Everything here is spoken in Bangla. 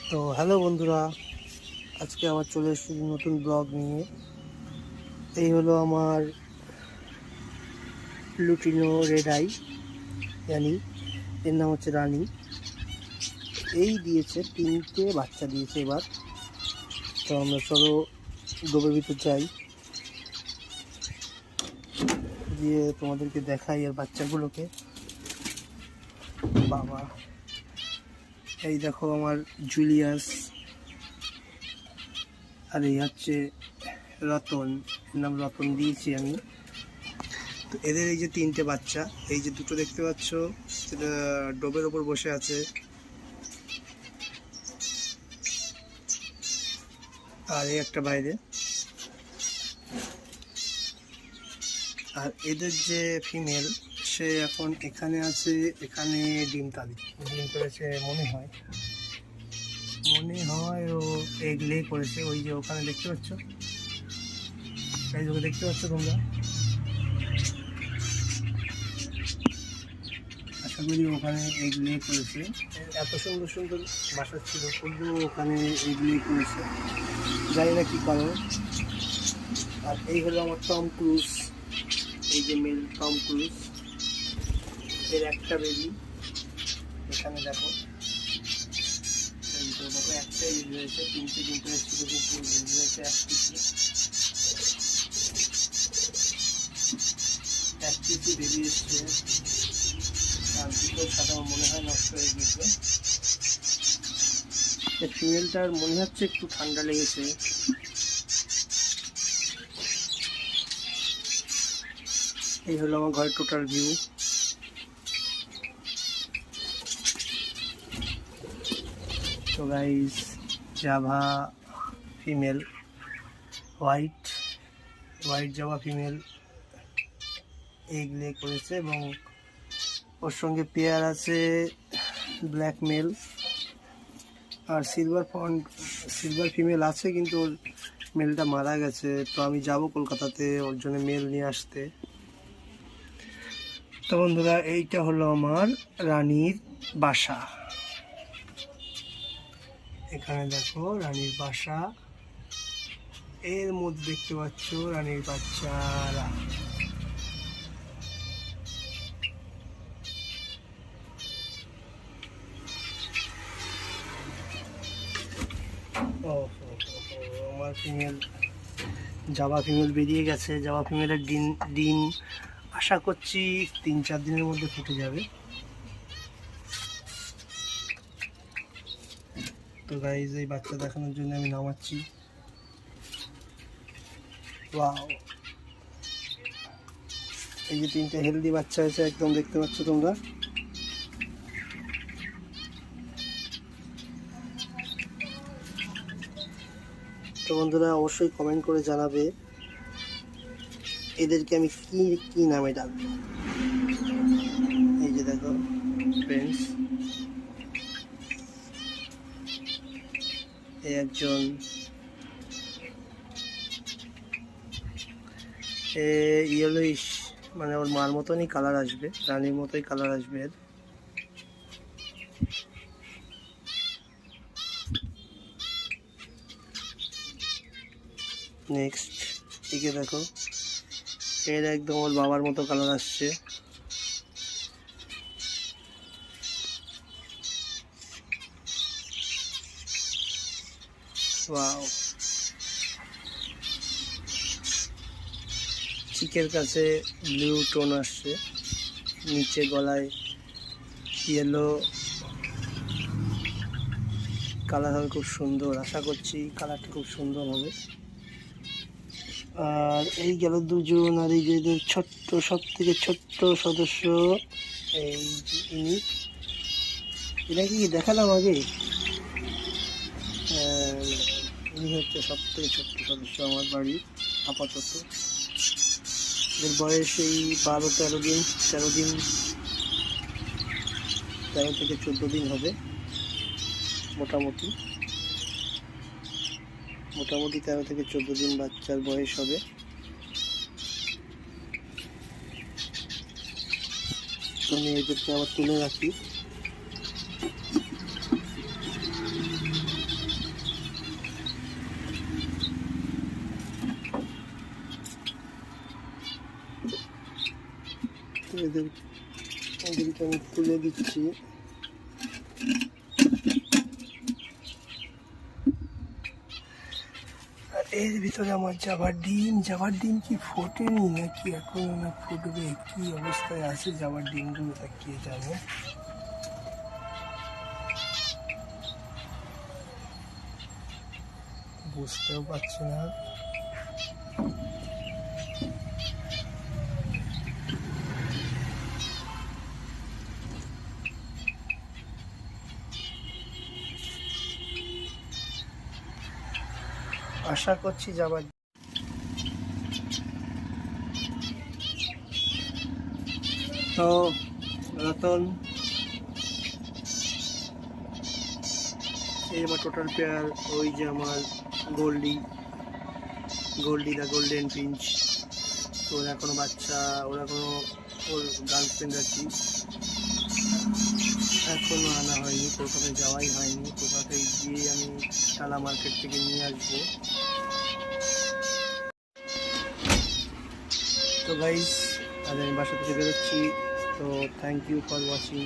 তো হ্যালো বন্ধুরা, আজকে আমার চলে এসেছি নতুন ব্লগ নিয়ে। এই হলো আমার লুটিনো রেড আই, জানি এর নাম হচ্ছে রানী। এই দিয়েছে 3টে বাচ্চা দিয়েছে এবার। তো আমরা চলো ডোবের ভিতর যাই, দিয়ে তোমাদেরকে দেখাই এর বাচ্চাগুলোকে। বাবা, এই দেখো আমার জুলিয়াস, আর এই হচ্ছে রতন, এর নাম রতন দিয়েছি আমি। তো এদের এই যে 3টে বাচ্চা, এই যে দুটো দেখতে পাচ্ছ সেটা ডোবের ওপর বসে আছে, আর এই একটা বাইরে। আর এদের যে ফিমেল, সে এখন এখানে আছে, এখানে ডিম করেছে মনে হয় ও এগ লে করেছে। ওই যে ওখানে দেখতে পাচ্ছ, এই যে দেখতে পাচ্ছ তোমরা, আশা করি ওখানে এগ লে করেছে। এত সুন্দর সুন্দর বাসা ছিল, কিন্তু ওখানে এগ লে করেছে, জানি না কী কারণ। আর এই হলো আমার টম ক্রুজ, এই যে মেল টম ক্রুজ, এর একটা বেবি এখানে দেখো। দেখো একটাই রয়েছে, 3টে কিন্তু ছিল, কিন্তু রয়েছে 1 পিসি বেবি এসছে। আর দুটোর সাথে আমার মনে হয় নষ্ট হয়ে গিয়েছে। ফিমেলটার মনে হচ্ছে একটু ঠান্ডা লেগেছে। এই হলো আমার ঘরের টোটাল ভিউ। তো guys, Java female, white Java female egg লে করেছে, এবং ওর সঙ্গে পেয়ার আছে ব্ল্যাক মেল। আর সিলভার ফিমেল আছে, কিন্তু ওর মেলটা মারা গেছে। তো আমি যাব কলকাতাতে ওর জন্য মেল নিয়ে আসতে। তো বন্ধুরা, এইটা হলো আমার রানীর বাসা। এখানে দেখো রানীর বাসা, এর মধ্যে দেখতে পাচ্ছ রানীর বাচ্চারা। আমার ফিমেল জাভা ফিমেল বেরিয়ে গেছে। জাভা ফিমেলের ডিম আশা করছি 3-4 দিনের মধ্যে ফুটে যাবে। তো গাইজ, এই বাচ্চা দেখানোর জন্য আমি নামাচ্ছি। ওয়াও, এই যে 3টে হেলদি বাচ্চা আছে, একদম দেখতে পাচ্ছ তোমরা। তো বন্ধুরা, অবশ্যই কমেন্ট করে জানাবে এদেরকে আমি কি নামে ডাকবো। এই যে দেখো ফ্রেন্ডস, এই একজন ইয়েলোইশ, মানে ওর মার মতনই কালার আসবে, রানীর মতোই কালার আসবে এর। নেক্সট একে দেখো, এর একদম ওর বাবার মতো কালার আসছে। ওয়াও, চিকের কাছে ব্লু টোন আসছে, নিচে গলায় ইয়েলো কালার হবে, খুব সুন্দর। আশা করছি কালারটা খুব সুন্দর হবে। আর এই গেল দুজন। আর এই যে ছোট্ট, সব থেকে ছোট্ট সদস্য, এই ইনি, এটাকে কি দেখালাম আগে? ইনি হচ্ছে সব থেকে ছোট্ট সদস্য আমার বাড়ির আপাতত। এর বয়স এই 12-13 দিন, 13 থেকে 14 দিন হবে মোটামুটি 13 থেকে 14 দিন বাচ্চার বয়স হবে। তো আমি এদেরকে আবার তুলে রাখি। এদেরকে আমি তুলে দিচ্ছি। আর এর ভিতরে আমার জাবার ডিম কি ফোটেনি নাকি এখন না ফুটবে, কি অবস্থায় আছে জাবার ডিমগুলো তা কে জানে। বুঝতেও পারছি না। আশা করছি যাবার। তো রতন এই আমার টোটাল পেয়ার, ওই যে আমার গোল্ডি দা গোল্ডেন পিঞ্চ। তো ওর এখনো বাচ্চা, ওর এখনো ওর গার্লফ্রেন্ড আর কি এখনো আনা হয়নি, কলকাতায় যাওয়াই হয়নি। কলকাতায় গিয়ে আমি টালা মার্কেট থেকে নিয়ে আসবো। তো গাইস, আজ আমি বাসা থেকে বেরোচ্ছি। তো থ্যাংক ইউ ফর ওয়াচিং।